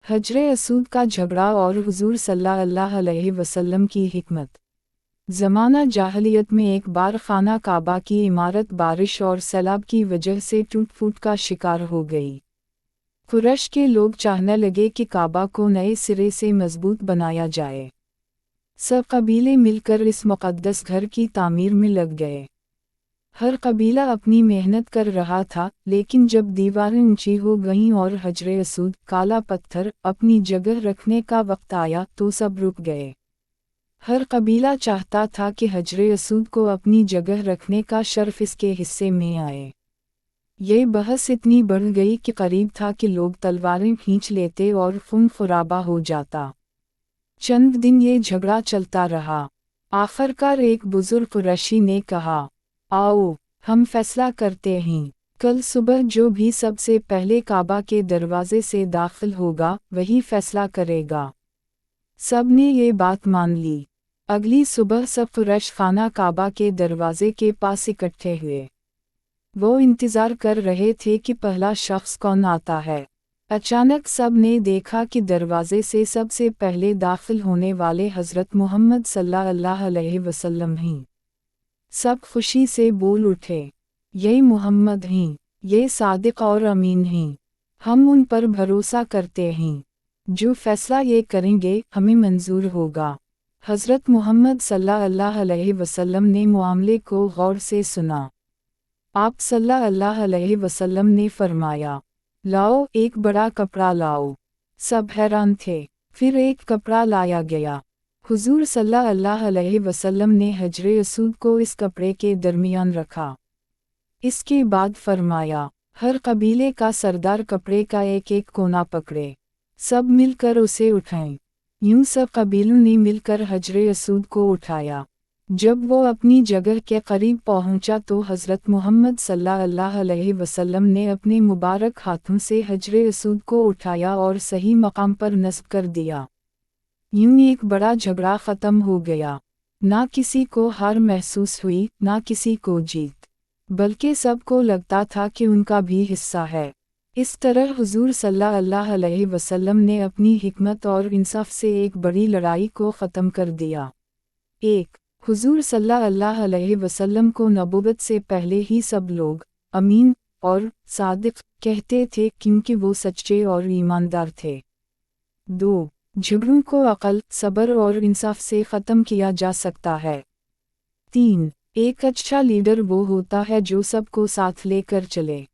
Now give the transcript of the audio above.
हजर असूद का झगड़ा और हुजूर सल्लल्लाहु अलैहि वसल्लम की हिकमत। ज़माना जाहलियत में एक बार खाना काबा की इमारत बारिश और सैलाब की वजह से टूट फूट का शिकार हो गई। कुरैश के लोग चाहने लगे कि काबा को नए सिरे से मजबूत बनाया जाए। सब कबीले मिलकर इस मुक़द्दस घर की तामीर में लग गए। हर कबीला अपनी मेहनत कर रहा था, लेकिन जब दीवारें ऊंची हो गईं और हजर असूद काला पत्थर अपनी जगह रखने का वक्त आया तो सब रुक गए। हर कबीला चाहता था कि हजर असूद को अपनी जगह रखने का शर्फ इसके हिस्से में आए। ये बहस इतनी बढ़ गई कि करीब था कि लोग तलवारें खींच लेते और खून खराबा हो जाता। चंद दिन ये झगड़ा चलता रहा। आखिरकार एक बुजुर्ग कुरैशी ने कहा, आओ हम फैसला करते हैं, कल सुबह जो भी सबसे पहले काबा के दरवाजे से दाखिल होगा वही फैसला करेगा। सब ने ये बात मान ली। अगली सुबह सब कुरैश खाना काबा के दरवाजे के पास इकट्ठे हुए। वो इंतज़ार कर रहे थे कि पहला शख्स कौन आता है। अचानक सब ने देखा कि दरवाजे से सबसे पहले दाखिल होने वाले हज़रत मोहम्मद सल्लल्लाहु अलैहि वसल्लम हैं। सब खुशी से बोल उठे, ये मोहम्मद हैं, ये सादिक और अमीन हैं, हम उन पर भरोसा करते हैं, जो फैसला ये करेंगे हमें मंजूर होगा। हज़रत मोहम्मद सल्लल्लाहु अलैहि वसल्लम ने मामले को गौर से सुना। आप सल्लल्लाहु अलैहि वसल्लम ने फरमाया, लाओ एक बड़ा कपड़ा लाओ। सब हैरान थे। फिर एक कपड़ा लाया गया। हुजूर सल्लल्लाहु अलैहि वसल्लम ने हजर असूद को इस कपड़े के दरमियान रखा। इसके बाद फरमाया, हर कबीले का सरदार कपड़े का एक एक कोना पकड़े, सब मिलकर उसे उठाएं। यूं सब कबीलों ने मिलकर हजर असूद को उठाया। जब वो अपनी जगह के करीब पहुंचा तो हज़रत मोहम्मद सल्लल्लाहु अलैहि वसल्लम ने अपने मुबारक हाथों से हजर असूद को उठाया और सही मकाम पर नस्ब कर दिया। यूं एक बड़ा झगड़ा ख़त्म हो गया। ना किसी को हार महसूस हुई, ना किसी को जीत, बल्कि सबको लगता था कि उनका भी हिस्सा है। इस तरह हुजूर सल्लल्लाहु अलैहि वसल्लम ने अपनी हिकमत और इंसाफ से एक बड़ी लड़ाई को ख़त्म कर दिया। हुजूर सल्लल्लाहु अलैहि वसल्लम को नबूवत से पहले ही सब लोग अमीन और सादिक कहते थे, क्योंकि वो सच्चे और ईमानदार थे। 2. झगड़ों को अक़ल, सब्र और इंसाफ से ख़त्म किया जा सकता है। 3. एक अच्छा लीडर वो होता है जो सबको साथ लेकर चले।